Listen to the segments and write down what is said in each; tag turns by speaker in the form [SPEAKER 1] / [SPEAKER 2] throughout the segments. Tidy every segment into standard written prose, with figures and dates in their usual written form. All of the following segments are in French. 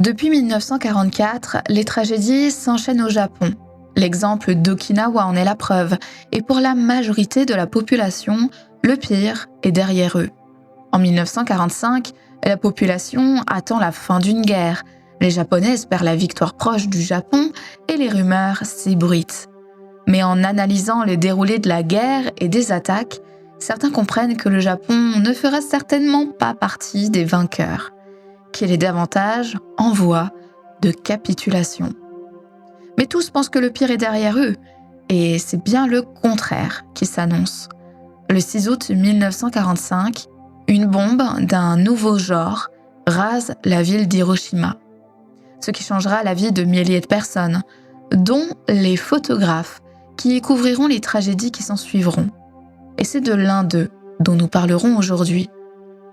[SPEAKER 1] Depuis 1944, les tragédies s'enchaînent au Japon. L'exemple d'Okinawa en est la preuve, et pour la majorité de la population, le pire est derrière eux. En 1945, la population attend la fin d'une guerre. Les Japonais espèrent la victoire proche du Japon et les rumeurs s'ébruitent. Mais en analysant le déroulé de la guerre et des attaques, certains comprennent que le Japon ne fera certainement pas partie des vainqueurs, qu'il est davantage en voie de capitulation. Mais tous pensent que le pire est derrière eux, et c'est bien le contraire qui s'annonce. Le 6 août 1945, une bombe d'un nouveau genre rase la ville d'Hiroshima, ce qui changera la vie de milliers de personnes, dont les photographes qui y couvriront les tragédies qui s'en suivront. Et c'est de l'un d'eux dont nous parlerons aujourd'hui.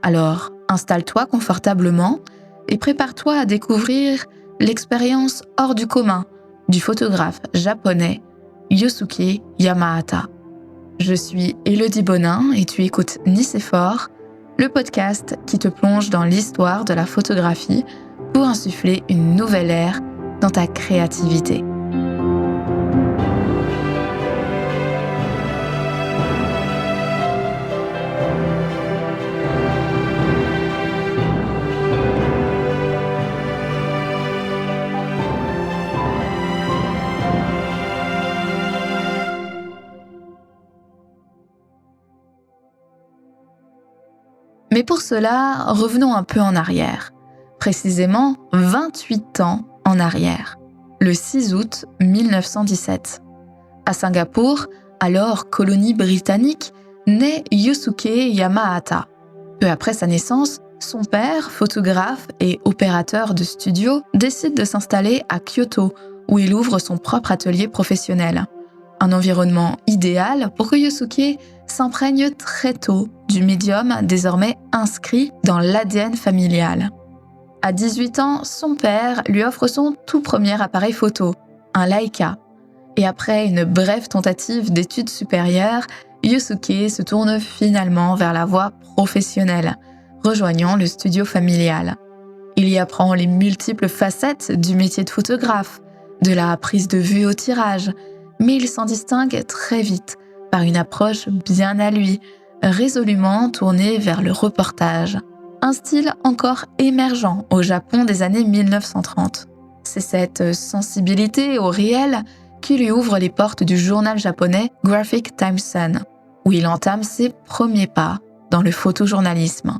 [SPEAKER 1] Alors, installe-toi confortablement et prépare-toi à découvrir l'expérience hors du commun du photographe japonais Yosuke Yamahata. Je suis Élodie Bonin et tu écoutes Nice est fort, le podcast qui te plonge dans l'histoire de la photographie pour insuffler une nouvelle ère dans ta créativité. Mais pour cela, revenons un peu en arrière, précisément 28 ans en arrière, le 6 août 1917. À Singapour, alors colonie britannique, naît Yosuke Yamahata. Peu après sa naissance, son père, photographe et opérateur de studio, décide de s'installer à Kyoto, où il ouvre son propre atelier professionnel. Un environnement idéal pour que Yosuke s'imprègne très tôt du médium désormais inscrit dans l'ADN familial. À 18 ans, son père lui offre son tout premier appareil photo, un Leica. Et après une brève tentative d'études supérieures, Yosuke se tourne finalement vers la voie professionnelle, rejoignant le studio familial. Il y apprend les multiples facettes du métier de photographe, de la prise de vue au tirage, mais il s'en distingue très vite par une approche bien à lui, résolument tournée vers le reportage. Un style encore émergent au Japon des années 1930. C'est cette sensibilité au réel qui lui ouvre les portes du journal japonais Graphic Time Sun, où il entame ses premiers pas dans le photojournalisme.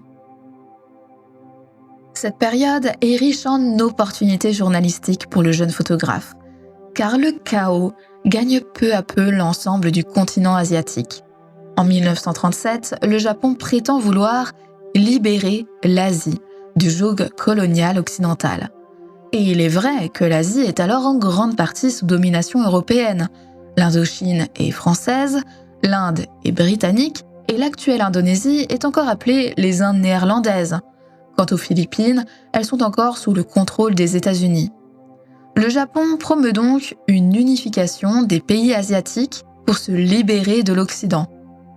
[SPEAKER 1] Cette période est riche en opportunités journalistiques pour le jeune photographe, car le chaos gagne peu à peu l'ensemble du continent asiatique. En 1937, le Japon prétend vouloir libérer l'Asie du joug colonial occidental. Et il est vrai que l'Asie est alors en grande partie sous domination européenne. L'Indochine est française, l'Inde est britannique et l'actuelle Indonésie est encore appelée les Indes néerlandaises. Quant aux Philippines, elles sont encore sous le contrôle des États-Unis. Le Japon promeut donc une unification des pays asiatiques pour se libérer de l'Occident.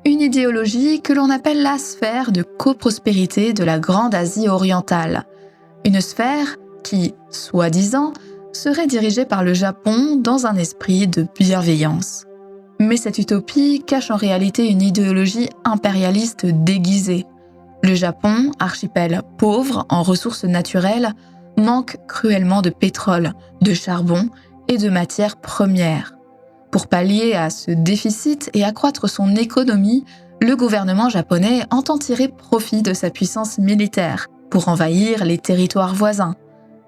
[SPEAKER 1] Une idéologie que l'on appelle la sphère de coprospérité de la Grande Asie orientale. Une sphère qui, soi-disant, serait dirigée par le Japon dans un esprit de bienveillance. Mais cette utopie cache en réalité une idéologie impérialiste déguisée. Le Japon, archipel pauvre en ressources naturelles, manque cruellement de pétrole, de charbon et de matières premières. Pour pallier à ce déficit et accroître son économie, le gouvernement japonais entend tirer profit de sa puissance militaire pour envahir les territoires voisins.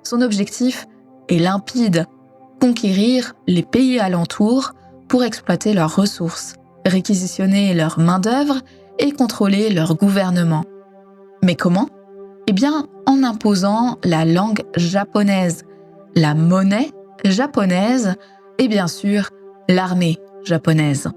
[SPEAKER 1] Son objectif est limpide, conquérir les pays alentours pour exploiter leurs ressources, réquisitionner leur main-d'œuvre et contrôler leur gouvernement. Mais comment ? Eh bien, en imposant la langue japonaise, la monnaie japonaise et bien sûr l'armée japonaise.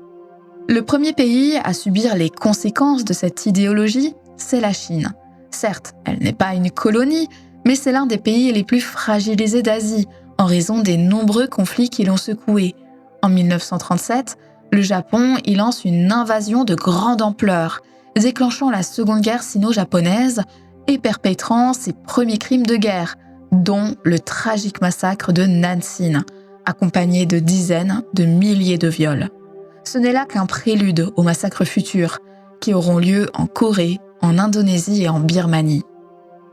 [SPEAKER 1] Le premier pays à subir les conséquences de cette idéologie, c'est la Chine. Certes, elle n'est pas une colonie, mais c'est l'un des pays les plus fragilisés d'Asie en raison des nombreux conflits qui l'ont secoué. En 1937, le Japon y lance une invasion de grande ampleur, déclenchant la Seconde Guerre sino-japonaise et perpétrant ses premiers crimes de guerre, dont le tragique massacre de Nansin, accompagné de dizaines de milliers de viols. Ce n'est là qu'un prélude aux massacres futurs qui auront lieu en Corée, en Indonésie et en Birmanie.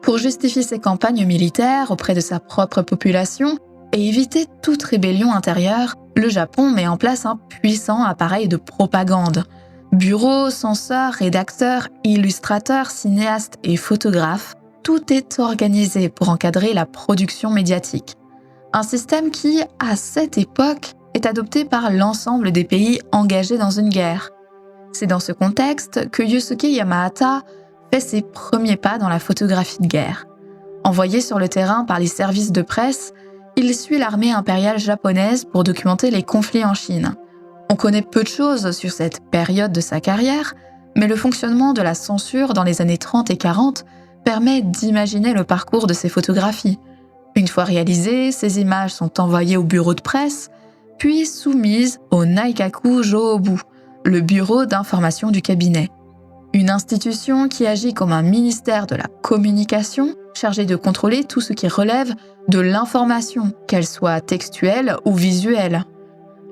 [SPEAKER 1] Pour justifier ses campagnes militaires auprès de sa propre population et éviter toute rébellion intérieure, le Japon met en place un puissant appareil de propagande. Bureaux, censeurs, rédacteurs, illustrateurs, cinéastes et photographes, tout est organisé pour encadrer la production médiatique. Un système qui, à cette époque, est adopté par l'ensemble des pays engagés dans une guerre. C'est dans ce contexte que Yusuke Yamahata fait ses premiers pas dans la photographie de guerre. Envoyé sur le terrain par les services de presse, il suit l'armée impériale japonaise pour documenter les conflits en Chine. On connaît peu de choses sur cette période de sa carrière, mais le fonctionnement de la censure dans les années 30 et 40 permet d'imaginer le parcours de ces photographies. Une fois réalisées, ces images sont envoyées au bureau de presse, puis soumises au Naikaku Jōbu, le bureau d'information du cabinet. Une institution qui agit comme un ministère de la communication, chargé de contrôler tout ce qui relève de l'information, qu'elle soit textuelle ou visuelle.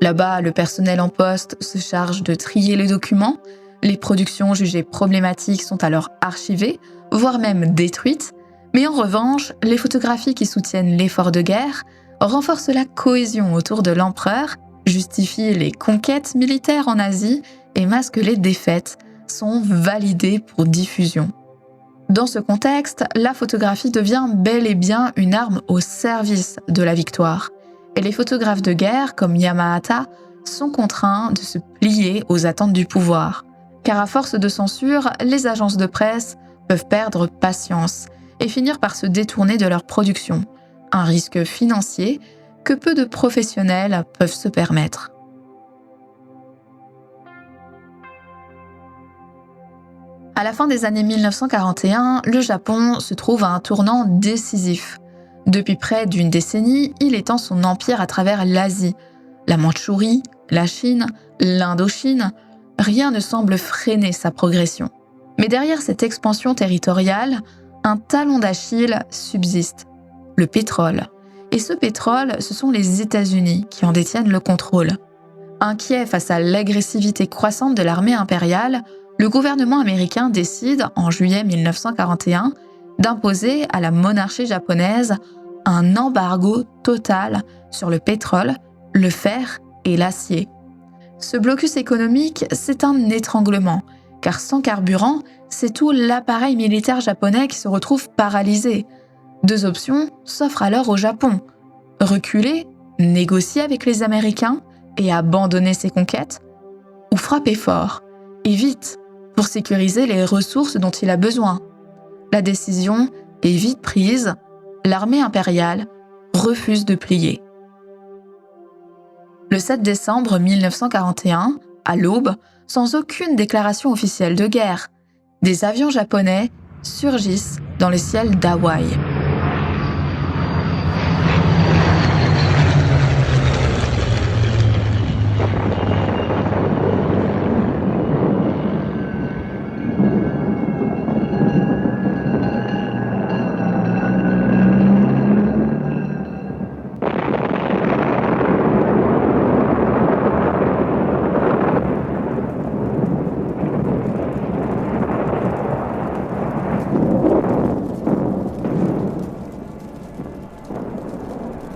[SPEAKER 1] Là-bas, le personnel en poste se charge de trier les documents, les productions jugées problématiques sont alors archivées, voire même détruites, mais en revanche, les photographies qui soutiennent l'effort de guerre renforcent la cohésion autour de l'empereur, justifient les conquêtes militaires en Asie et masquent les défaites, sont validées pour diffusion. Dans ce contexte, la photographie devient bel et bien une arme au service de la victoire. Et les photographes de guerre, comme Yamahata, sont contraints de se plier aux attentes du pouvoir. Car à force de censure, les agences de presse peuvent perdre patience et finir par se détourner de leur production. Un risque financier que peu de professionnels peuvent se permettre. À la fin des années 1941, le Japon se trouve à un tournant décisif. Depuis près d'une décennie, il étend son empire à travers l'Asie, la Mandchourie, la Chine, l'Indochine. Rien ne semble freiner sa progression. Mais derrière cette expansion territoriale, un talon d'Achille subsiste, le pétrole. Et ce pétrole, ce sont les États-Unis qui en détiennent le contrôle. Inquiet face à l'agressivité croissante de l'armée impériale, le gouvernement américain décide, en juillet 1941, d'imposer à la monarchie japonaise un embargo total sur le pétrole, le fer et l'acier. Ce blocus économique, c'est un étranglement, car sans carburant, c'est tout l'appareil militaire japonais qui se retrouve paralysé. Deux options s'offrent alors au Japon. Reculer, négocier avec les Américains et abandonner ses conquêtes, ou frapper fort, et vite, pour sécuriser les ressources dont il a besoin. La décision est vite prise, l'armée impériale refuse de plier. Le 7 décembre 1941, à l'aube, sans aucune déclaration officielle de guerre, des avions japonais surgissent dans le ciel d'Hawaï.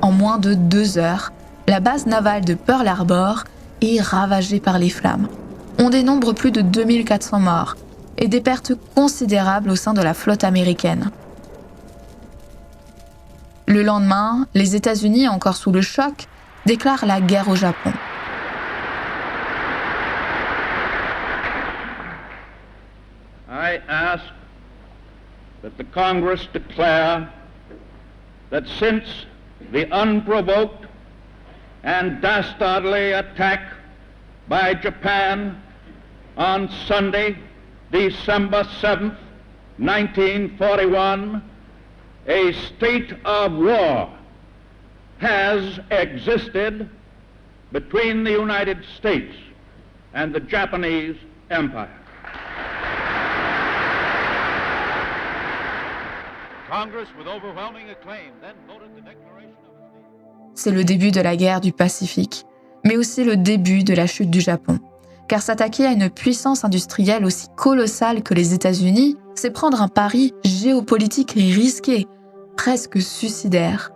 [SPEAKER 1] En moins de 2 heures, la base navale de Pearl Harbor est ravagée par les flammes. On dénombre plus de 2400 morts et des pertes considérables au sein de la flotte américaine. Le lendemain, les États-Unis, encore sous le choc, déclarent la guerre au Japon.
[SPEAKER 2] I ask that the Congress declare that since the unprovoked and dastardly attack by Japan on Sunday, December 7th, 1941, a state of war has existed between the United States and the Japanese Empire.
[SPEAKER 1] C'est le début de la guerre du Pacifique, mais aussi le début de la chute du Japon. Car s'attaquer à une puissance industrielle aussi colossale que les États-Unis, c'est prendre un pari géopolitique risqué, presque suicidaire.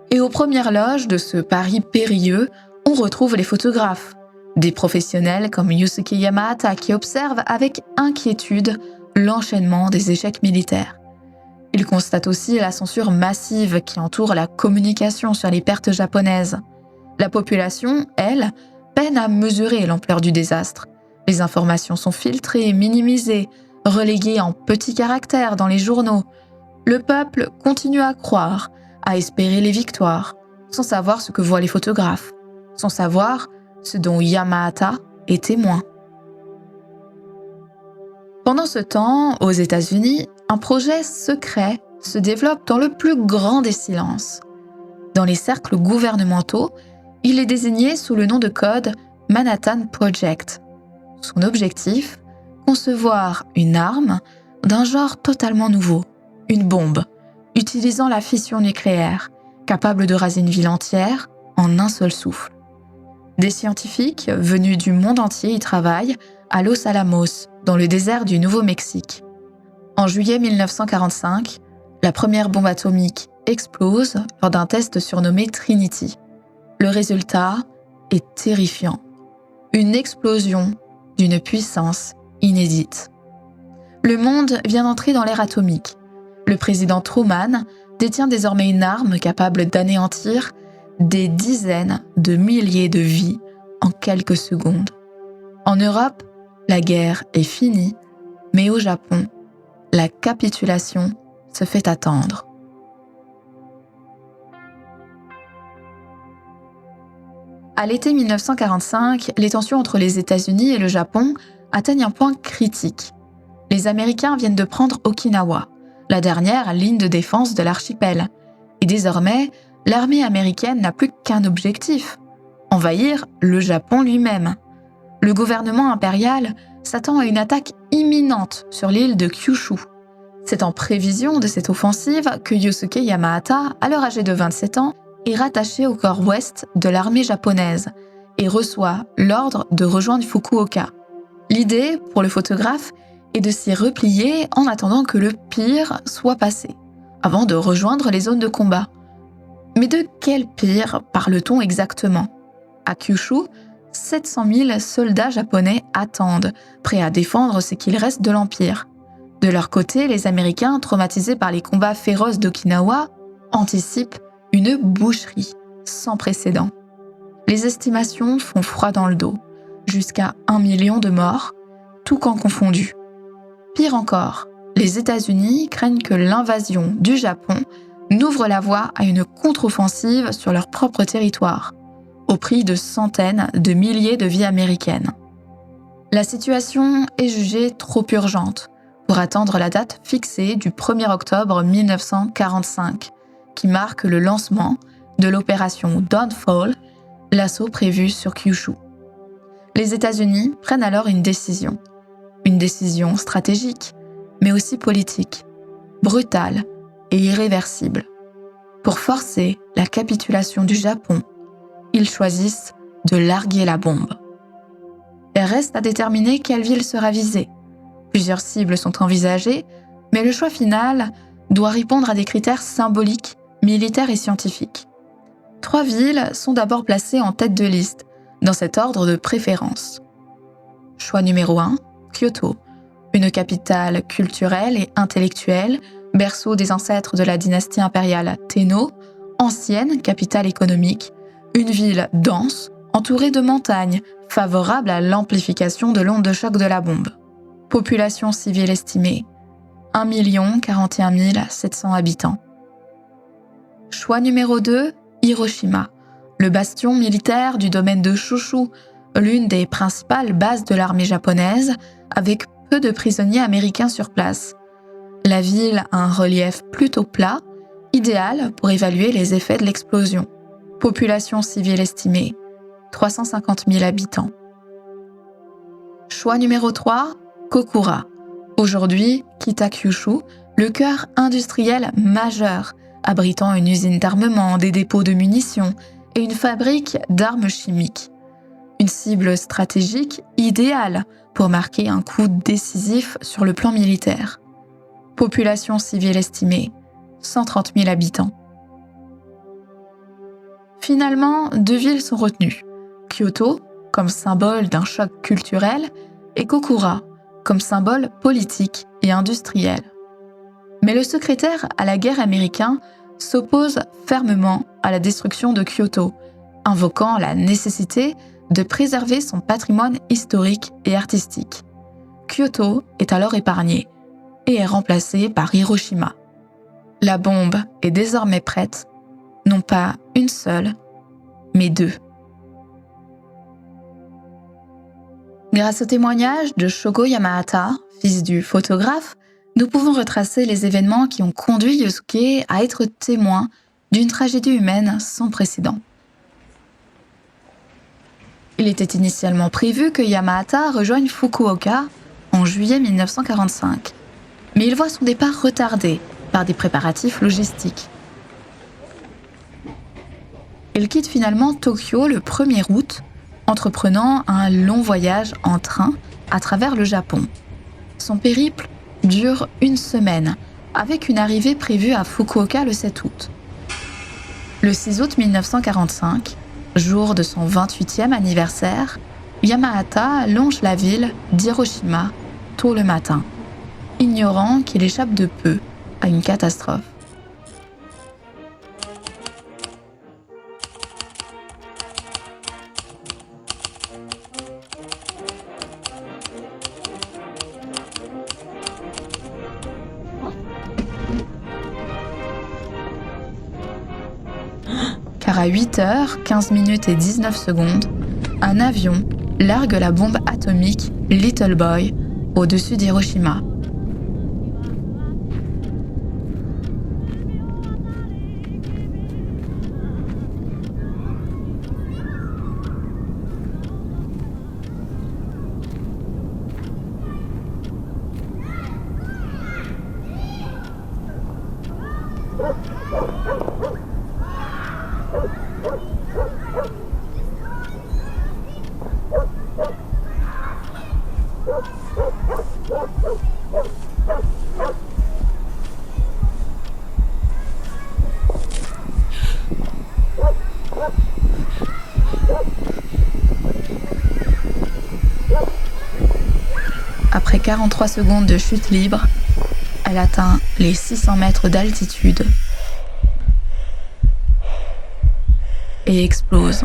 [SPEAKER 1] Et aux premières loges de ce pari périlleux, on retrouve les photographes. Des professionnels comme Yusuke Yamahata qui observent avec inquiétude l'enchaînement des échecs militaires. Ils constatent aussi la censure massive qui entoure la communication sur les pertes japonaises. La population, elle, peine à mesurer l'ampleur du désastre. Les informations sont filtrées et minimisées, reléguées en petits caractères dans les journaux. Le peuple continue à croire, à espérer les victoires, sans savoir ce que voient les photographes, sans savoir ce dont Yamahata est témoin. Pendant ce temps, aux États-Unis, un projet secret se développe dans le plus grand des silences. Dans les cercles gouvernementaux, il est désigné sous le nom de code Manhattan Project. Son objectif, concevoir une arme d'un genre totalement nouveau, une bombe, utilisant la fission nucléaire, capable de raser une ville entière en un seul souffle. Des scientifiques venus du monde entier y travaillent à Los Alamos, dans le désert du Nouveau-Mexique. En juillet 1945, la première bombe atomique explose lors d'un test surnommé Trinity. Le résultat est terrifiant. Une explosion d'une puissance inédite. Le monde vient d'entrer dans l'ère atomique. Le président Truman détient désormais une arme capable d'anéantir des dizaines de milliers de vies en quelques secondes. En Europe, la guerre est finie, mais au Japon, la capitulation se fait attendre. À l'été 1945, les tensions entre les États-Unis et le Japon atteignent un point critique. Les Américains viennent de prendre Okinawa, la dernière ligne de défense de l'archipel. Et désormais, l'armée américaine n'a plus qu'un objectif, envahir le Japon lui-même. Le gouvernement impérial s'attend à une attaque imminente sur l'île de Kyushu. C'est en prévision de cette offensive que Yusuke Yamahata, alors âgé de 27 ans, est rattaché au corps ouest de l'armée japonaise et reçoit l'ordre de rejoindre Fukuoka. L'idée, pour le photographe, est de s'y replier en attendant que le pire soit passé, avant de rejoindre les zones de combat. Mais de quel pire parle-t-on exactement ? À Kyushu, 700 000 soldats japonais attendent, prêts à défendre ce qu'il reste de l'Empire. De leur côté, les Américains, traumatisés par les combats féroces d'Okinawa, anticipent une boucherie sans précédent. Les estimations font froid dans le dos, jusqu'à 1 million de morts, tout camp confondu. Pire encore, les États-Unis craignent que l'invasion du Japon n'ouvre la voie à une contre-offensive sur leur propre territoire, au prix de centaines de milliers de vies américaines. La situation est jugée trop urgente pour attendre la date fixée du 1er octobre 1945, qui marque le lancement de l'opération Dawnfall, l'assaut prévu sur Kyushu. Les États-Unis prennent alors une décision stratégique, mais aussi politique, brutale et irréversible. Pour forcer la capitulation du Japon, ils choisissent de larguer la bombe. Il reste à déterminer quelle ville sera visée. Plusieurs cibles sont envisagées, mais le choix final doit répondre à des critères symboliques, militaires et scientifiques. 3 villes sont d'abord placées en tête de liste, dans cet ordre de préférence. Choix numéro 1, Kyoto, une capitale culturelle et intellectuelle, berceau des ancêtres de la dynastie impériale Tenno, ancienne capitale économique, une ville dense, entourée de montagnes, favorable à l'amplification de l'onde de choc de la bombe. Population civile estimée, 1 041 700 habitants. Choix numéro 2, Hiroshima, le bastion militaire du domaine de Chūshū, l'une des principales bases de l'armée japonaise, avec peu de prisonniers américains sur place. La ville a un relief plutôt plat, idéal pour évaluer les effets de l'explosion. Population civile estimée, 350 000 habitants. Choix numéro 3, Kokura, aujourd'hui Kita-Kyūshū, le cœur industriel majeur, abritant une usine d'armement, des dépôts de munitions et une fabrique d'armes chimiques. Une cible stratégique idéale pour marquer un coup décisif sur le plan militaire. Population civile estimée, 130 000 habitants. Finalement, 2 villes sont retenues. Kyoto, comme symbole d'un choc culturel, et Kokura, comme symbole politique et industriel. Mais le secrétaire à la guerre américain s'oppose fermement à la destruction de Kyoto, invoquant la nécessité de préserver son patrimoine historique et artistique. Kyoto est alors épargnée et est remplacée par Hiroshima. La bombe est désormais prête, non pas une seule, mais 2. Grâce au témoignage de Shogo Yamahata, fils du photographe, nous pouvons retracer les événements qui ont conduit Yosuke à être témoin d'une tragédie humaine sans précédent. Il était initialement prévu que Yamahata rejoigne Fukuoka en juillet 1945, mais il voit son départ retardé par des préparatifs logistiques. Il quitte finalement Tokyo le 1er août, entreprenant un long voyage en train à travers le Japon. Son périple dure 1 semaine, avec une arrivée prévue à Fukuoka le 7 août. Le 6 août 1945, jour de son 28e anniversaire, Yamahata longe la ville d'Hiroshima tôt le matin, ignorant qu'il échappe de peu à une catastrophe. Car à 8h, 15 minutes et 19 secondes, un avion largue la bombe atomique Little Boy au-dessus d'Hiroshima. Après 43 secondes de chute libre, elle atteint les 600 mètres d'altitude et explose.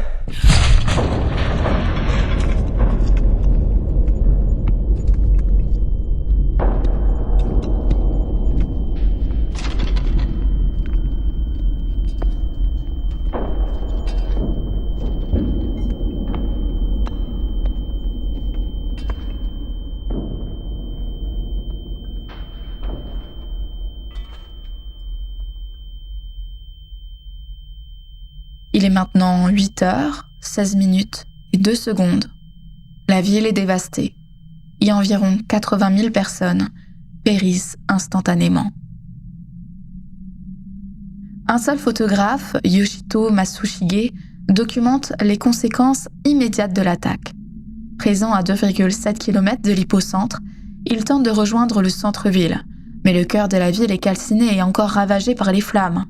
[SPEAKER 1] Il est maintenant 8h, 16 minutes et 2 secondes. La ville est dévastée et environ 80 000 personnes périssent instantanément. Un seul photographe, Yoshito Matsushige, documente les conséquences immédiates de l'attaque. Présent à 2,7 km de l'hypocentre, il tente de rejoindre le centre-ville, mais le cœur de la ville est calciné et encore ravagé par les flammes.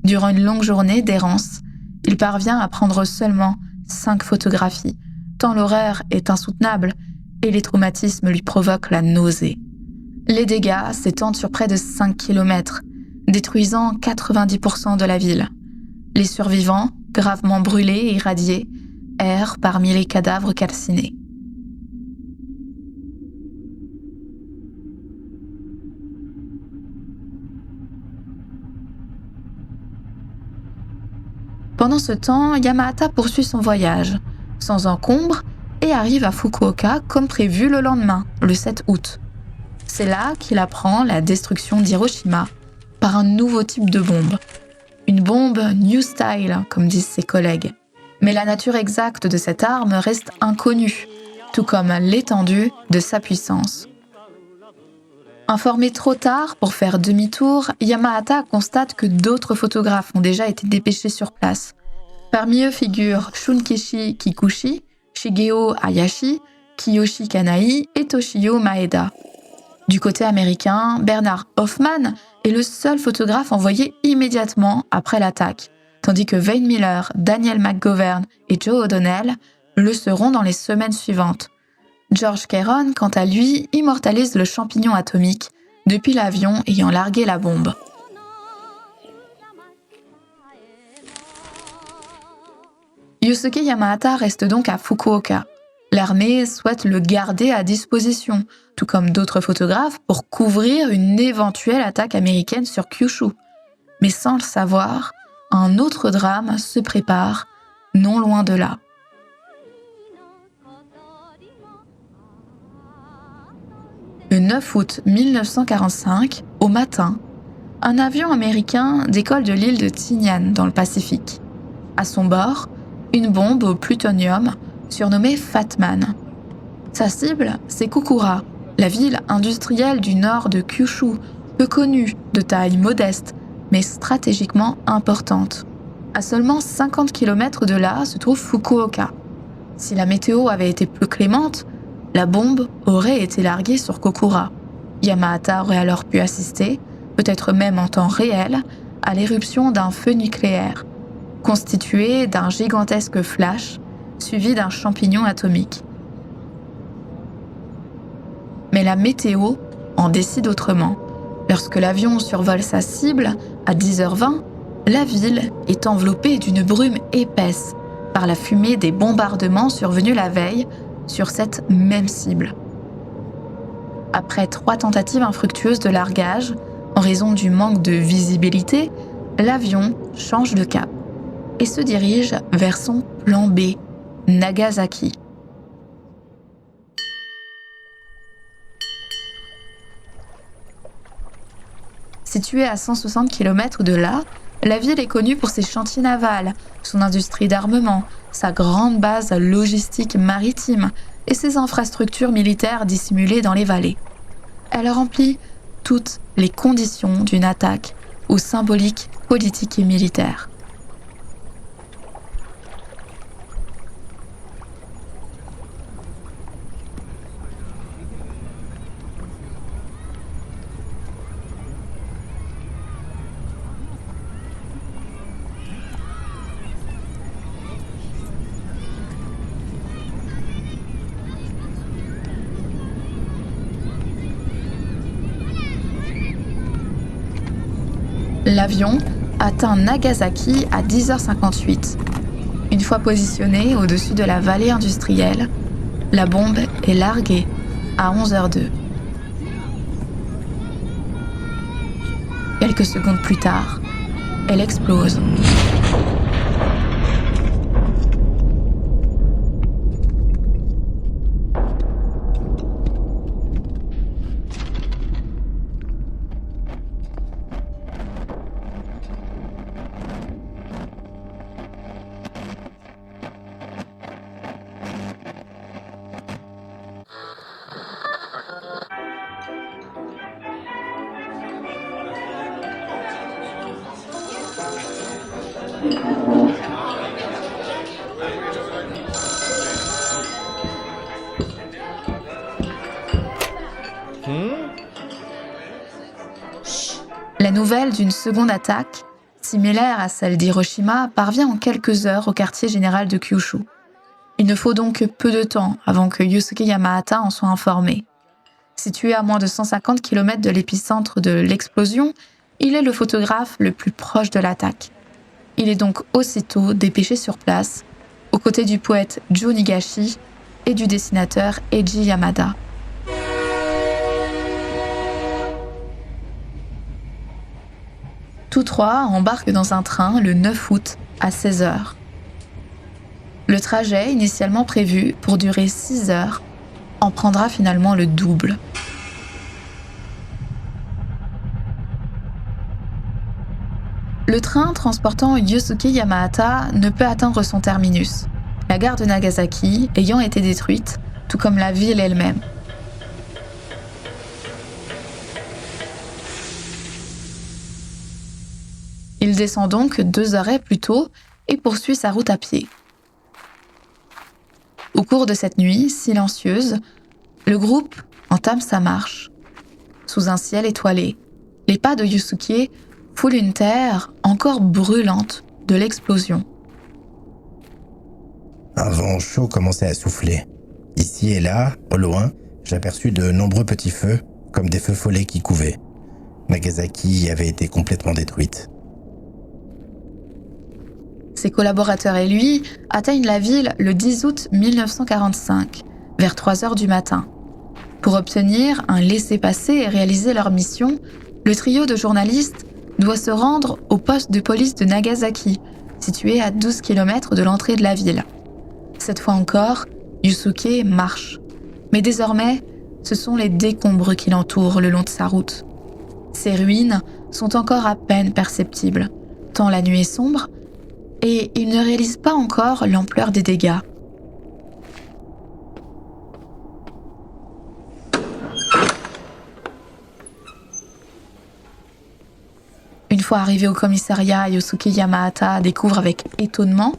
[SPEAKER 1] Durant une longue journée d'errance, il parvient à prendre seulement 5 photographies, tant l'horreur est insoutenable et les traumatismes lui provoquent la nausée. Les dégâts s'étendent sur près de 5 km, détruisant 90% de la ville. Les survivants, gravement brûlés et irradiés, errent parmi les cadavres calcinés. Pendant ce temps, Yamahata poursuit son voyage, sans encombre, et arrive à Fukuoka comme prévu le lendemain, le 7 août. C'est là qu'il apprend la destruction d'Hiroshima par un nouveau type de bombe. Une bombe New Style, comme disent ses collègues. Mais la nature exacte de cette arme reste inconnue, tout comme l'étendue de sa puissance. Informé trop tard pour faire demi-tour, Yamahata constate que d'autres photographes ont déjà été dépêchés sur place. Parmi eux figurent Shunkichi Kikuchi, Shigeo Hayashi, Kiyoshi Kanai et Toshio Maeda. Du côté américain, Bernard Hoffman est le seul photographe envoyé immédiatement après l'attaque, tandis que Wayne Miller, Daniel McGovern et Joe O'Donnell le seront dans les semaines suivantes. George Caron, quant à lui, immortalise le champignon atomique depuis l'avion ayant largué la bombe. Yusuke Yamahata reste donc à Fukuoka. L'armée souhaite le garder à disposition, tout comme d'autres photographes, pour couvrir une éventuelle attaque américaine sur Kyushu. Mais sans le savoir, un autre drame se prépare, non loin de là. Le 9 août 1945, au matin, un avion américain décolle de l'île de Tinian dans le Pacifique. À son bord, une bombe au plutonium surnommée Fat Man. Sa cible, c'est Kokura, la ville industrielle du nord de Kyushu, peu connue, de taille modeste, mais stratégiquement importante. À seulement 50 km de là se trouve Fukuoka. Si la météo avait été plus clémente, la bombe aurait été larguée sur Kokura. Yamahata aurait alors pu assister, peut-être même en temps réel, à l'éruption d'un feu nucléaire, constitué d'un gigantesque flash suivi d'un champignon atomique. Mais la météo en décide autrement. Lorsque l'avion survole sa cible, à 10h20, la ville est enveloppée d'une brume épaisse par la fumée des bombardements survenus la veille sur cette même cible. Après 3 tentatives infructueuses de largage, en raison du manque de visibilité, l'avion change de cap et se dirige vers son plan B, Nagasaki. Située à 160 km de là, la ville est connue pour ses chantiers navals, son industrie d'armement, sa grande base logistique maritime et ses infrastructures militaires dissimulées dans les vallées. Elle remplit toutes les conditions d'une attaque aux symboliques politique et militaire. L'avion atteint Nagasaki à 10h58. Une fois positionné au-dessus de la vallée industrielle, la bombe est larguée à 11h02. Quelques secondes plus tard, elle explose. La nouvelle d'une seconde attaque, similaire à celle d'Hiroshima, parvient en quelques heures au quartier général de Kyushu. Il ne faut donc que peu de temps avant que Yusuke Yamahata en soit informé. Situé à moins de 150 km de l'épicentre de l'explosion, il est le photographe le plus proche de l'attaque. Il est donc aussitôt dépêché sur place, aux côtés du poète Joe Nigashi et du dessinateur Eiji Yamada. Tous trois embarquent dans un train le 9 août à 16h. Le trajet, initialement prévu pour durer 6 heures, en prendra finalement le double. Le train transportant Yusuke Yamahata ne peut atteindre son terminus, la gare de Nagasaki ayant été détruite, tout comme la ville elle-même. Il descend donc 2 arrêts plus tôt et poursuit sa route à pied. Au cours de cette nuit silencieuse, le groupe entame sa marche. Sous un ciel étoilé, les pas de Yusuke foulent une terre encore brûlante de l'explosion.
[SPEAKER 3] Un vent chaud commençait à souffler. Ici et là, au loin, j'aperçus de nombreux petits feux, comme des feux follets qui couvaient. Nagasaki avait été complètement détruite.
[SPEAKER 1] Ses collaborateurs et lui atteignent la ville le 10 août 1945, vers 3 heures du matin. Pour obtenir un laissez-passer et réaliser leur mission, le trio de journalistes doit se rendre au poste de police de Nagasaki, situé à 12 km de l'entrée de la ville. Cette fois encore, Yusuke marche. Mais désormais, ce sont les décombres qui l'entourent le long de sa route. Ces ruines sont encore à peine perceptibles, tant la nuit est sombre, et il ne réalise pas encore l'ampleur des dégâts. Une fois arrivé au commissariat, Yosuke Yamahata découvre avec étonnement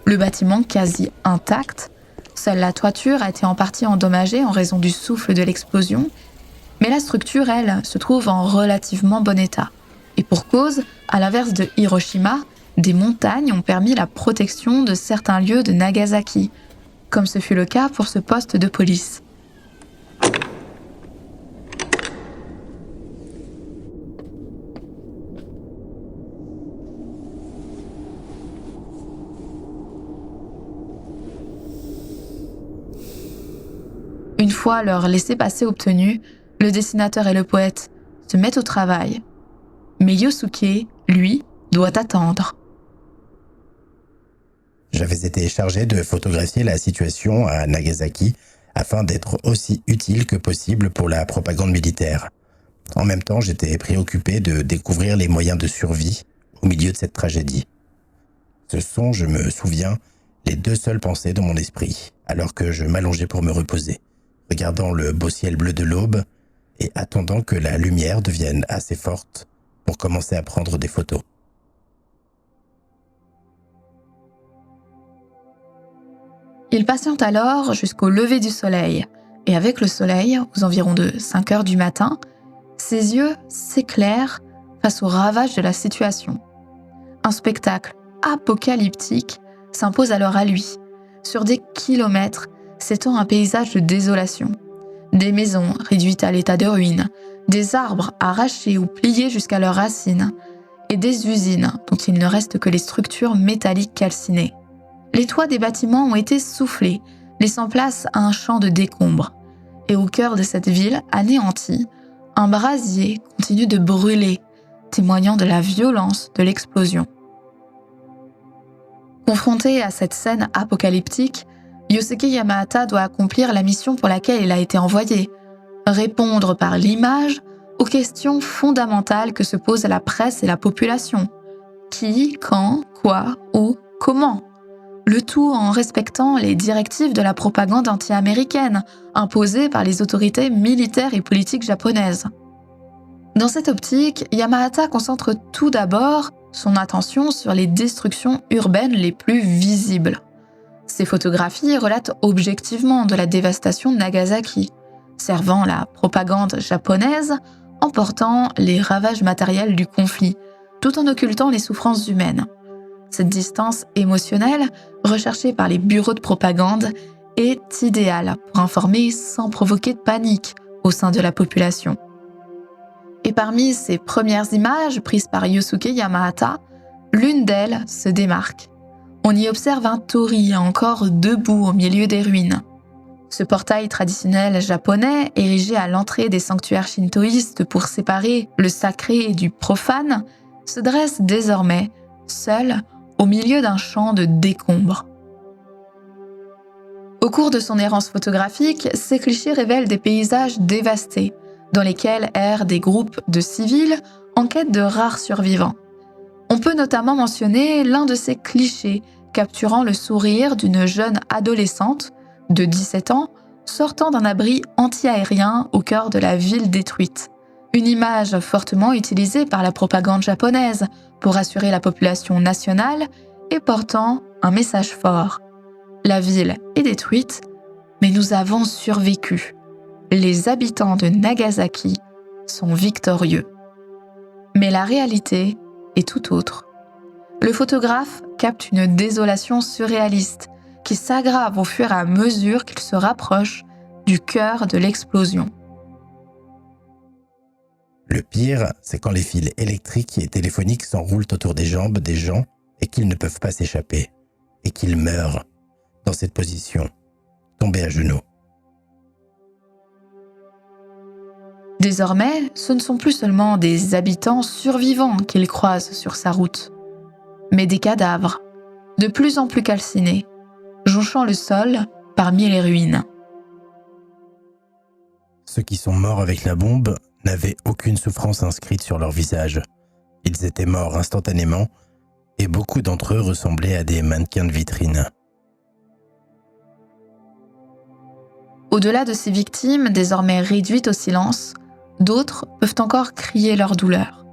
[SPEAKER 1] le bâtiment quasi intact. Seule la toiture a été en partie endommagée en raison du souffle de l'explosion, mais la structure, elle, se trouve en relativement bon état. Et pour cause, à l'inverse de Hiroshima, des montagnes ont permis la protection de certains lieux de Nagasaki, comme ce fut le cas pour ce poste de police. Une fois leur laissez-passer obtenu, le dessinateur et le poète se mettent au travail. Mais Yosuke, lui, doit attendre.
[SPEAKER 3] J'avais été chargé de photographier la situation à Nagasaki afin d'être aussi utile que possible pour la propagande militaire. En même temps, j'étais préoccupé de découvrir les moyens de survie au milieu de cette tragédie. Ce sont, je me souviens, les 2 seules pensées de mon esprit, alors que je m'allongeais pour me reposer, regardant le beau ciel bleu de l'aube et attendant que la lumière devienne assez forte pour commencer à prendre des photos.
[SPEAKER 1] Il patiente alors jusqu'au lever du soleil, et avec le soleil, aux environs de 5 heures du matin, ses yeux s'éclairent face aux ravages de la situation. Un spectacle apocalyptique s'impose alors à lui. Sur des kilomètres s'étend un paysage de désolation. Des maisons réduites à l'état de ruine, des arbres arrachés ou pliés jusqu'à leurs racines, et des usines dont il ne reste que les structures métalliques calcinées. Les toits des bâtiments ont été soufflés, laissant place à un champ de décombres. Et au cœur de cette ville anéantie, un brasier continue de brûler, témoignant de la violence de l'explosion. Confronté à cette scène apocalyptique, Yosuke Yamahata doit accomplir la mission pour laquelle il a été envoyé, répondre par l'image aux questions fondamentales que se posent la presse et la population. Qui, quand, quoi, où, comment ? Le tout en respectant les directives de la propagande anti-américaine, imposées par les autorités militaires et politiques japonaises. Dans cette optique, Yamahata concentre tout d'abord son attention sur les destructions urbaines les plus visibles. Ces photographies relatent objectivement de la dévastation de Nagasaki, servant la propagande japonaise en portant les ravages matériels du conflit, tout en occultant les souffrances humaines. Cette distance émotionnelle, recherchée par les bureaux de propagande, est idéale pour informer sans provoquer de panique au sein de la population. Et parmi ces premières images prises par Yosuke Yamahata, l'une d'elles se démarque. On y observe un torii encore debout au milieu des ruines. Ce portail traditionnel japonais, érigé à l'entrée des sanctuaires shintoïstes pour séparer le sacré du profane, se dresse désormais, seul, au milieu d'un champ de décombres. Au cours de son errance photographique, ces clichés révèlent des paysages dévastés, dans lesquels errent des groupes de civils en quête de rares survivants. On peut notamment mentionner l'un de ces clichés capturant le sourire d'une jeune adolescente de 17 ans sortant d'un abri anti-aérien au cœur de la ville détruite. Une image fortement utilisée par la propagande japonaise pour rassurer la population nationale et portant un message fort. La ville est détruite, mais nous avons survécu. Les habitants de Nagasaki sont victorieux. Mais la réalité est tout autre. Le photographe capte une désolation surréaliste qui s'aggrave au fur et à mesure qu'il se rapproche du cœur de l'explosion.
[SPEAKER 3] Le pire, c'est quand les fils électriques et téléphoniques s'enroulent autour des jambes des gens et qu'ils ne peuvent pas s'échapper, et qu'ils meurent dans cette position, tombés à genoux.
[SPEAKER 1] Désormais, ce ne sont plus seulement des habitants survivants qu'il croise sur sa route, mais des cadavres, de plus en plus calcinés, jonchant le sol parmi les ruines.
[SPEAKER 3] Ceux qui sont morts avec la bombe n'avaient aucune souffrance inscrite sur leur visage. Ils étaient morts instantanément et beaucoup d'entre eux ressemblaient à des mannequins de vitrine.
[SPEAKER 1] Au-delà de ces victimes, désormais réduites au silence, d'autres peuvent encore crier leur douleur.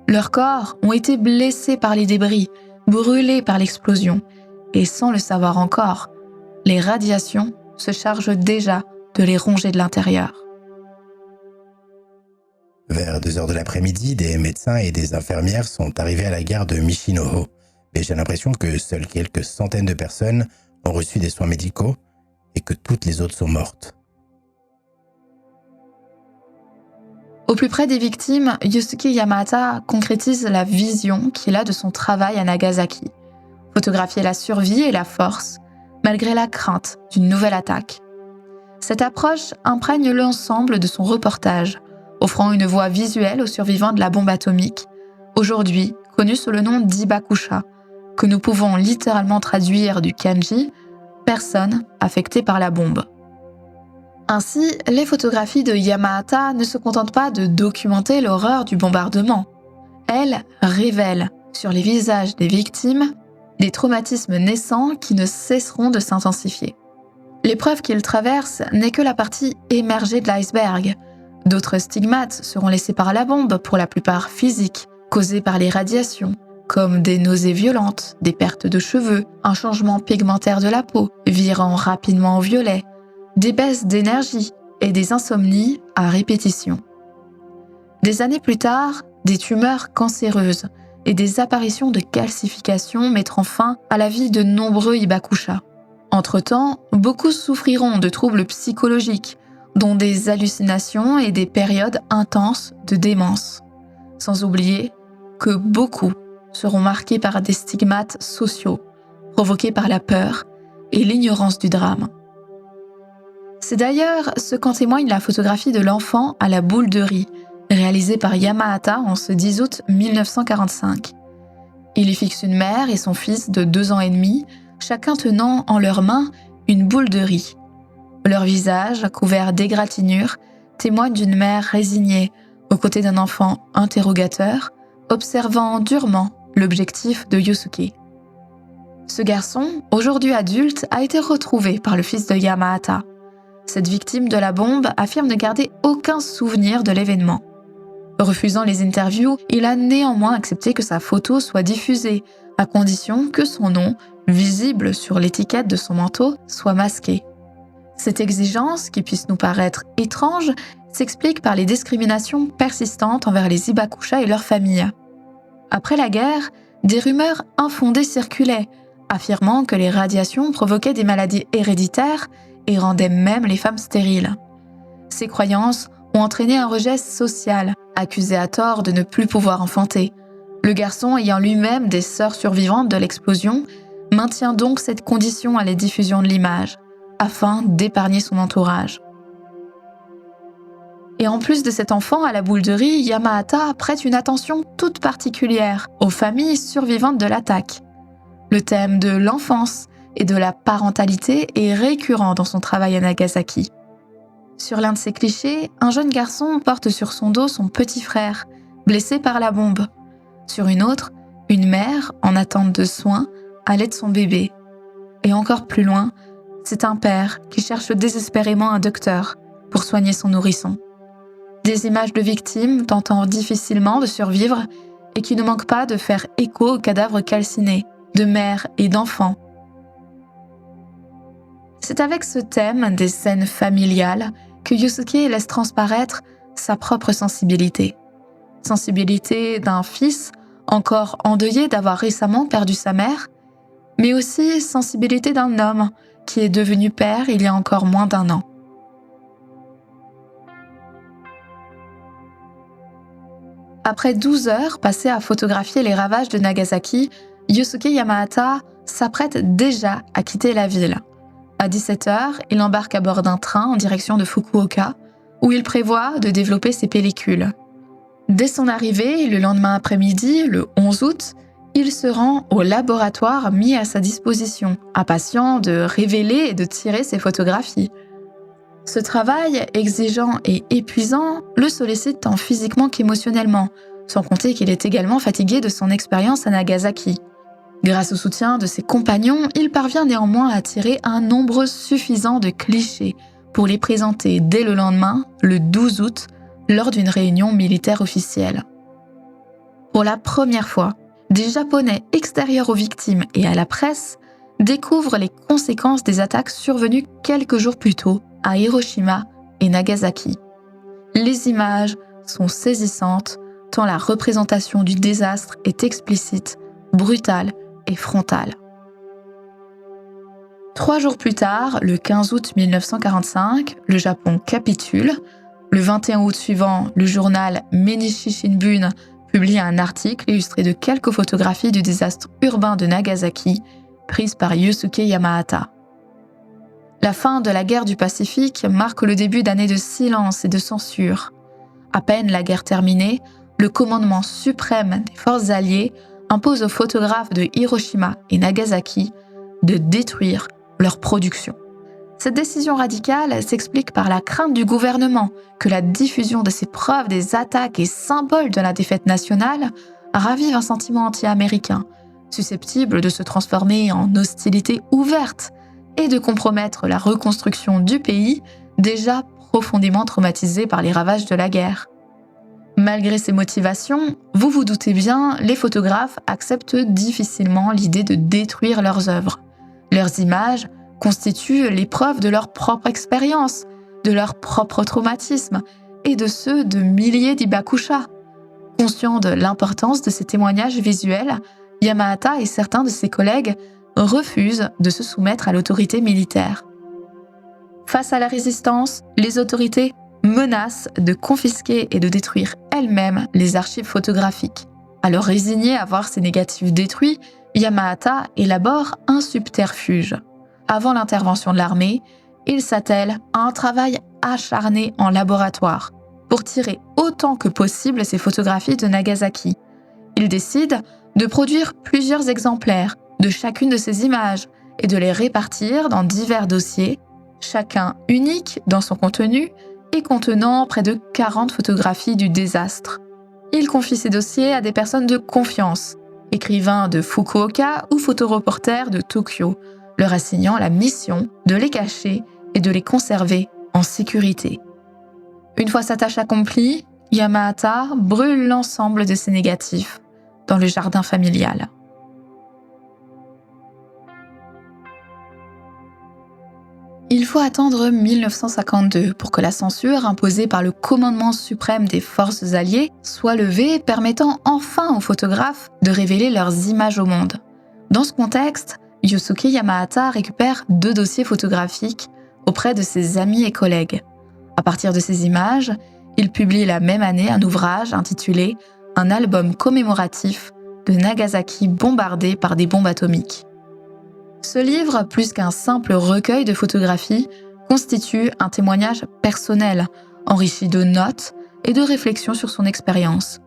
[SPEAKER 1] Leurs corps ont été blessés par les débris, brûlés par l'explosion, et sans le savoir encore, les radiations se chargent déjà de les ronger de l'intérieur.
[SPEAKER 3] Vers 2h de l'après-midi, des médecins et des infirmières sont arrivés à la gare de Michinoho, mais j'ai l'impression que seules quelques centaines de personnes ont reçu des soins médicaux et que toutes les autres sont mortes.
[SPEAKER 1] Au plus près des victimes, Yusuke Yamada concrétise la vision qu'il a de son travail à Nagasaki. Photographier la survie et la force, malgré la crainte d'une nouvelle attaque. Cette approche imprègne l'ensemble de son reportage, offrant une voix visuelle aux survivants de la bombe atomique, aujourd'hui connue sous le nom d'Hibakusha, que nous pouvons littéralement traduire du kanji « personne affectée par la bombe ». Ainsi, les photographies de Yamada ne se contentent pas de documenter l'horreur du bombardement. Elles révèlent, sur les visages des victimes, des traumatismes naissants qui ne cesseront de s'intensifier. L'épreuve qu'ils traversent n'est que la partie émergée de l'iceberg. D'autres stigmates seront laissés par la bombe, pour la plupart physiques, causés par les radiations, comme des nausées violentes, des pertes de cheveux, un changement pigmentaire de la peau, virant rapidement au violet, des baisses d'énergie et des insomnies à répétition. Des années plus tard, des tumeurs cancéreuses et des apparitions de calcifications mettront fin à la vie de nombreux Hibakusha. Entre-temps, beaucoup souffriront de troubles psychologiques, dont des hallucinations et des périodes intenses de démence. Sans oublier que beaucoup seront marqués par des stigmates sociaux, provoqués par la peur et l'ignorance du drame. C'est d'ailleurs ce qu'en témoigne la photographie de l'enfant à la boule de riz, réalisée par Yamada en ce 10 août 1945. Il y fixe une mère et son fils de 2 ans et demi, chacun tenant en leurs mains une boule de riz. Leur visage, couvert d'égratignures, témoigne d'une mère résignée, aux côtés d'un enfant interrogateur, observant durement l'objectif de Yusuke. Ce garçon, aujourd'hui adulte, a été retrouvé par le fils de Yamada. Cette victime de la bombe affirme ne garder aucun souvenir de l'événement. Refusant les interviews, il a néanmoins accepté que sa photo soit diffusée, à condition que son nom, visible sur l'étiquette de son manteau, soit masqué. Cette exigence, qui puisse nous paraître étrange, s'explique par les discriminations persistantes envers les Hibakusha et leurs familles. Après la guerre, des rumeurs infondées circulaient, affirmant que les radiations provoquaient des maladies héréditaires et rendaient même les femmes stériles. Ces croyances ont entraîné un rejet social, accusé à tort de ne plus pouvoir enfanter. Le garçon, ayant lui-même des sœurs survivantes de l'explosion, maintient donc cette condition à la diffusion de l'image, afin d'épargner son entourage. Et en plus de cet enfant à la boule de riz, Yamada prête une attention toute particulière aux familles survivantes de l'attaque. Le thème de l'enfance et de la parentalité est récurrent dans son travail à Nagasaki. Sur l'un de ces clichés, un jeune garçon porte sur son dos son petit frère, blessé par la bombe. Sur une autre, une mère, en attente de soins, allaite son bébé. Et encore plus loin, c'est un père qui cherche désespérément un docteur pour soigner son nourrisson. Des images de victimes tentant difficilement de survivre et qui ne manquent pas de faire écho aux cadavres calcinés, de mères et d'enfants. C'est avec ce thème des scènes familiales que Yusuke laisse transparaître sa propre sensibilité. Sensibilité d'un fils encore endeuillé d'avoir récemment perdu sa mère, mais aussi sensibilité d'un homme qui est devenu père il y a encore moins d'1 an. Après 12 heures passées à photographier les ravages de Nagasaki, Yusuke Yamahata s'apprête déjà à quitter la ville. À 17h, il embarque à bord d'un train en direction de Fukuoka, où il prévoit de développer ses pellicules. Dès son arrivée, le lendemain après-midi, le 11 août, il se rend au laboratoire mis à sa disposition, impatient de révéler et de tirer ses photographies. Ce travail, exigeant et épuisant, le sollicite tant physiquement qu'émotionnellement, sans compter qu'il est également fatigué de son expérience à Nagasaki. Grâce au soutien de ses compagnons, il parvient néanmoins à tirer un nombre suffisant de clichés pour les présenter dès le lendemain, le 12 août, lors d'une réunion militaire officielle. Pour la première fois, des Japonais extérieurs aux victimes et à la presse découvrent les conséquences des attaques survenues quelques jours plus tôt à Hiroshima et Nagasaki. Les images sont saisissantes, tant la représentation du désastre est explicite, brutale et frontale. 3 jours plus tard, le 15 août 1945, le Japon capitule. Le 21 août suivant, le journal Mainichi Shimbun publie un article illustré de quelques photographies du désastre urbain de Nagasaki, prises par Yusuke Yamahata. La fin de la guerre du Pacifique marque le début d'années de silence et de censure. À peine la guerre terminée, le commandement suprême des forces alliées impose aux photographes de Hiroshima et Nagasaki de détruire leur production. Cette décision radicale s'explique par la crainte du gouvernement que la diffusion de ces preuves des attaques et symboles de la défaite nationale ravive un sentiment anti-américain, susceptible de se transformer en hostilité ouverte et de compromettre la reconstruction du pays déjà profondément traumatisé par les ravages de la guerre. Malgré ces motivations, vous vous doutez bien, les photographes acceptent difficilement l'idée de détruire leurs œuvres. Leurs images constituent l'épreuve de leur propre expérience, de leur propre traumatisme et de ceux de milliers d'Hibakusha. Conscient de l'importance de ces témoignages visuels, Yamahata et certains de ses collègues refusent de se soumettre à l'autorité militaire. Face à la résistance, les autorités menacent de confisquer et de détruire elles-mêmes les archives photographiques. Alors résigné à voir ses négatifs détruits, Yamahata élabore un subterfuge. Avant l'intervention de l'armée, il s'attelle à un travail acharné en laboratoire pour tirer autant que possible ces photographies de Nagasaki. Il décide de produire plusieurs exemplaires de chacune de ces images et de les répartir dans divers dossiers, chacun unique dans son contenu et contenant près de 40 photographies du désastre. Il confie ces dossiers à des personnes de confiance, écrivains de Fukuoka ou photoreporters de Tokyo, leur assignant la mission de les cacher et de les conserver en sécurité. Une fois sa tâche accomplie, Yamahata brûle l'ensemble de ses négatifs dans le jardin familial. Il faut attendre 1952 pour que la censure imposée par le commandement suprême des forces alliées soit levée, permettant enfin aux photographes de révéler leurs images au monde. Dans ce contexte, Yusuke Yamahata récupère 2 dossiers photographiques auprès de ses amis et collègues. À partir de ces images, il publie la même année un ouvrage intitulé « Un album commémoratif de Nagasaki bombardé par des bombes atomiques ». Ce livre, plus qu'un simple recueil de photographies, constitue un témoignage personnel, enrichi de notes et de réflexions sur son expérience.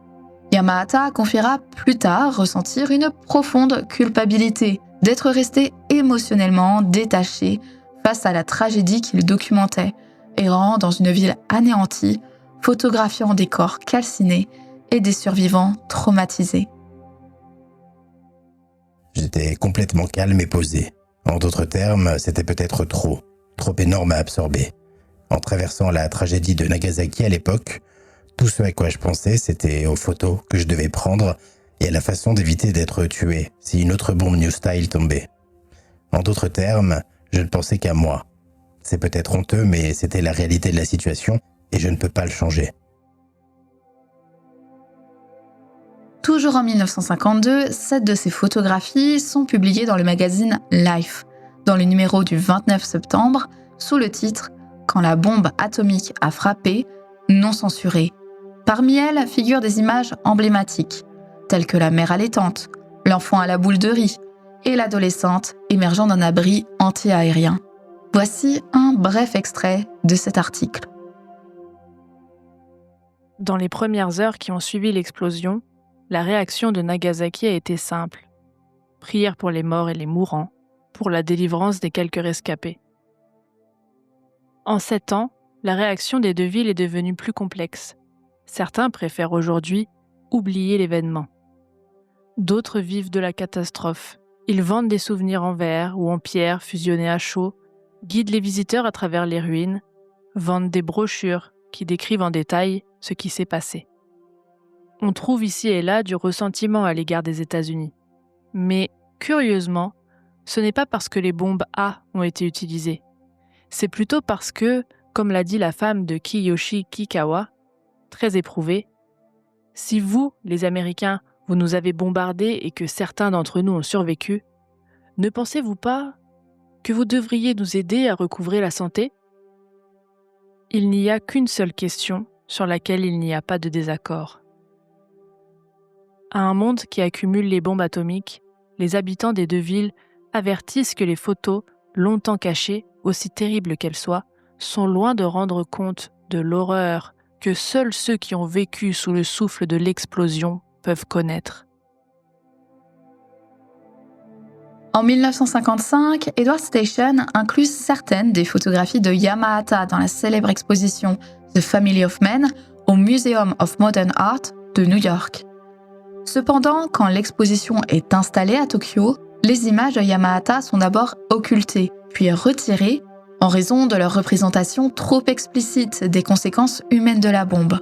[SPEAKER 1] Yamahata confiera plus tard ressentir une profonde culpabilité d'être resté émotionnellement détaché face à la tragédie qu'il documentait, errant dans une ville anéantie, photographiant des corps calcinés et des survivants traumatisés.
[SPEAKER 3] J'étais complètement calme et posé. En d'autres termes, c'était peut-être trop énorme à absorber. En traversant la tragédie de Nagasaki à l'époque, Tout ce à quoi je pensais, c'était aux photos que je devais prendre et à la façon d'éviter d'être tué si une autre bombe New Style tombait. En d'autres termes, je ne pensais qu'à moi. C'est peut-être honteux, mais c'était la réalité de la situation et je ne peux pas le changer.
[SPEAKER 1] Toujours en 1952, 7 de ces photographies sont publiées dans le magazine Life, dans le numéro du 29 septembre, sous le titre « Quand la bombe atomique a frappé », non censuré. Parmi elles figurent des images emblématiques, telles que la mère allaitante, l'enfant à la boule de riz et l'adolescente émergeant d'un abri anti-aérien. Voici un bref extrait de cet article.
[SPEAKER 4] Dans les premières heures qui ont suivi l'explosion, la réaction de Nagasaki a été simple. Prière pour les morts et les mourants, pour la délivrance des quelques rescapés. En 7 ans, la réaction des deux villes est devenue plus complexe. Certains préfèrent aujourd'hui oublier l'événement. D'autres vivent de la catastrophe. Ils vendent des souvenirs en verre ou en pierre fusionnés à chaud, guident les visiteurs à travers les ruines, vendent des brochures qui décrivent en détail ce qui s'est passé. On trouve ici et là du ressentiment à l'égard des États-Unis. Mais, curieusement, ce n'est pas parce que les bombes A ont été utilisées. C'est plutôt parce que, comme l'a dit la femme de Kiyoshi Kikawa, très éprouvée, « Si vous, les Américains, vous nous avez bombardés et que certains d'entre nous ont survécu, ne pensez-vous pas que vous devriez nous aider à recouvrer la santé ?» Il n'y a qu'une seule question sur laquelle il n'y a pas de désaccord. À un monde qui accumule les bombes atomiques, les habitants des deux villes avertissent que les photos, longtemps cachées, aussi terribles qu'elles soient, sont loin de rendre compte de l'horreur que seuls ceux qui ont vécu sous le souffle de l'explosion peuvent connaître.
[SPEAKER 1] En 1955, Edward Station inclut certaines des photographies de Yamahata dans la célèbre exposition The Family of Men au Museum of Modern Art de New York. Cependant, quand l'exposition est installée à Tokyo, les images de Yamahata sont d'abord occultées, puis retirées en raison de leur représentation trop explicite des conséquences humaines de la bombe.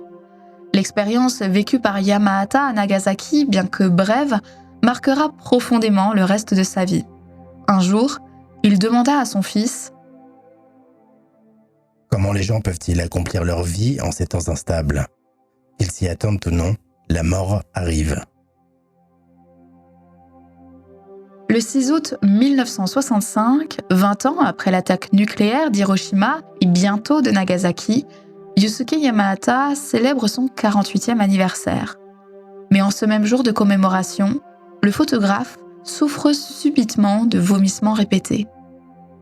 [SPEAKER 1] L'expérience vécue par Yamahata à Nagasaki, bien que brève, marquera profondément le reste de sa vie. Un jour, il demanda à son fils «
[SPEAKER 3] Comment les gens peuvent-ils accomplir leur vie en ces temps instables ? Qu'ils s'y attendent ou non, la mort arrive. »
[SPEAKER 1] Le 6 août 1965, 20 ans après l'attaque nucléaire d'Hiroshima et bientôt de Nagasaki, Yusuke Yamahata célèbre son 48e anniversaire. Mais en ce même jour de commémoration, le photographe souffre subitement de vomissements répétés.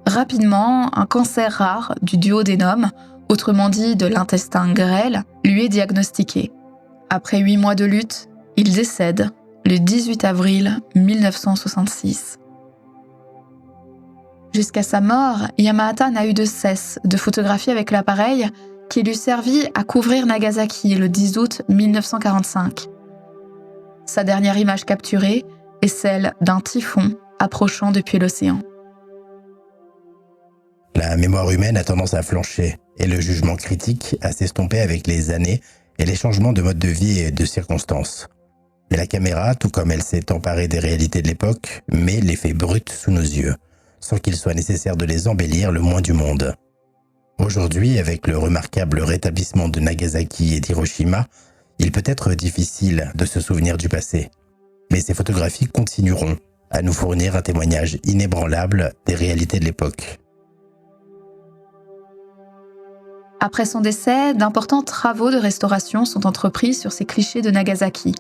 [SPEAKER 1] Rapidement, un cancer rare du duodénum, autrement dit de l'intestin grêle, lui est diagnostiqué. Après 8 mois de lutte, il décède le 18 avril 1966. Jusqu'à sa mort, Yamahata n'a eu de cesse de photographier avec l'appareil qui lui servit à couvrir Nagasaki le 10 août 1945. Sa dernière image capturée est celle d'un typhon approchant depuis l'océan.
[SPEAKER 3] La mémoire humaine a tendance à flancher et le jugement critique à s'estomper avec les années et les changements de mode de vie et de circonstances. Mais la caméra, tout comme elle s'est emparée des réalités de l'époque, met les faits bruts sous nos yeux, sans qu'il soit nécessaire de les embellir le moins du monde. Aujourd'hui, avec le remarquable rétablissement de Nagasaki et d'Hiroshima, il peut être difficile de se souvenir du passé. Mais ces photographies continueront à nous fournir un témoignage inébranlable des réalités de l'époque.
[SPEAKER 1] Après son décès, d'importants travaux de restauration sont entrepris sur ces clichés de Nagasaki.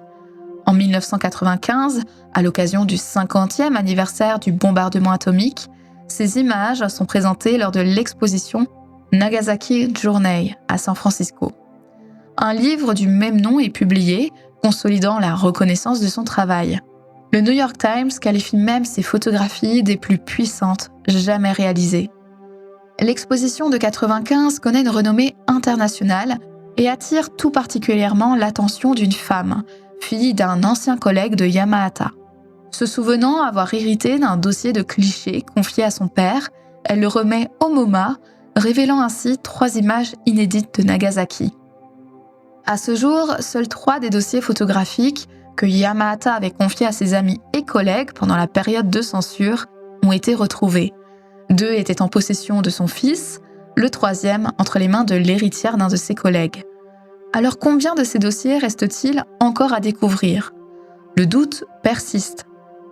[SPEAKER 1] En 1995, à l'occasion du 50e anniversaire du bombardement atomique, ces images sont présentées lors de l'exposition Nagasaki Journey à San Francisco. Un livre du même nom est publié, consolidant la reconnaissance de son travail. Le New York Times qualifie même ces photographies des plus puissantes jamais réalisées. L'exposition de 1995 connaît une renommée internationale et attire tout particulièrement l'attention d'une femme, fille d'un ancien collègue de Yamahata. Se souvenant avoir hérité d'un dossier de clichés confié à son père, elle le remet au MoMA, révélant ainsi 3 images inédites de Nagasaki. À ce jour, seuls 3 des dossiers photographiques que Yamahata avait confiés à ses amis et collègues pendant la période de censure ont été retrouvés. 2 étaient en possession de son fils, le 3e entre les mains de l'héritière d'un de ses collègues. Alors combien de ces dossiers restent-ils encore à découvrir ? Le doute persiste.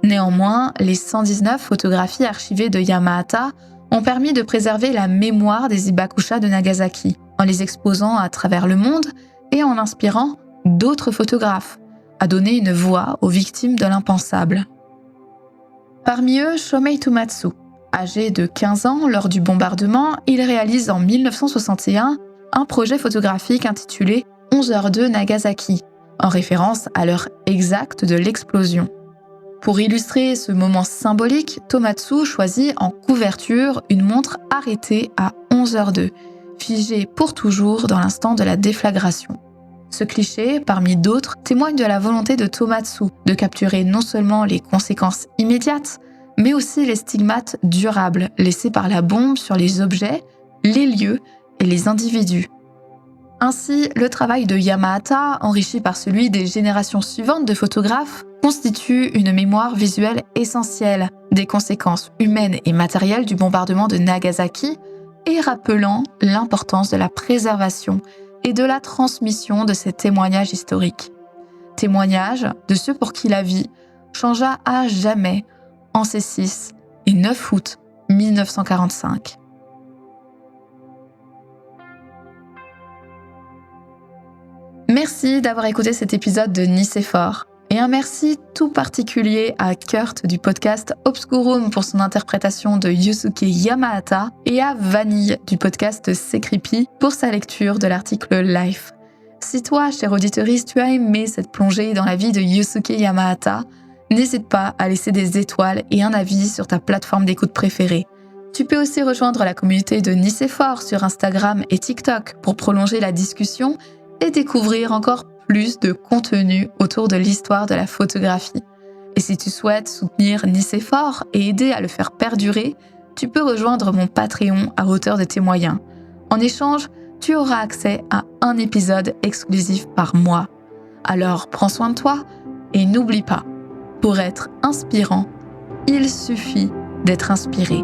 [SPEAKER 1] Néanmoins, les 119 photographies archivées de Yamahata ont permis de préserver la mémoire des Hibakusha de Nagasaki, en les exposant à travers le monde et en inspirant d'autres photographes, à donner une voix aux victimes de l'impensable. Parmi eux, Shomei Tomatsu. Âgé de 15 ans lors du bombardement, il réalise en 1961 un projet photographique intitulé 11h02 Nagasaki, en référence à l'heure exacte de l'explosion. Pour illustrer ce moment symbolique, Tomatsu choisit en couverture une montre arrêtée à 11h02, figée pour toujours dans l'instant de la déflagration. Ce cliché, parmi d'autres, témoigne de la volonté de Tomatsu de capturer non seulement les conséquences immédiates, mais aussi les stigmates durables laissés par la bombe sur les objets, les lieux et les individus. Ainsi, le travail de Yamahata, enrichi par celui des générations suivantes de photographes, constitue une mémoire visuelle essentielle des conséquences humaines et matérielles du bombardement de Nagasaki et rappelant l'importance de la préservation et de la transmission de ces témoignages historiques. Témoignages de ceux pour qui la vie changea à jamais en ces 6 et 9 août 1945. Merci d'avoir écouté cet épisode de Nicéphore. Et un merci tout particulier à Kurt du podcast Obscurum pour son interprétation de Yusuke Yamahata et à Vanille du podcast C'est Creepy pour sa lecture de l'article Life. Si toi, cher auditrice, tu as aimé cette plongée dans la vie de Yusuke Yamahata, n'hésite pas à laisser des étoiles et un avis sur ta plateforme d'écoute préférée. Tu peux aussi rejoindre la communauté de Nicéphore sur Instagram et TikTok pour prolonger la discussion et découvrir encore plus de contenu autour de l'histoire de la photographie. Et si tu souhaites soutenir Nicéphore et aider à le faire perdurer, tu peux rejoindre mon Patreon à hauteur de tes moyens. En échange, tu auras accès à un épisode exclusif par mois. Alors prends soin de toi et n'oublie pas, pour être inspirant, il suffit d'être inspiré.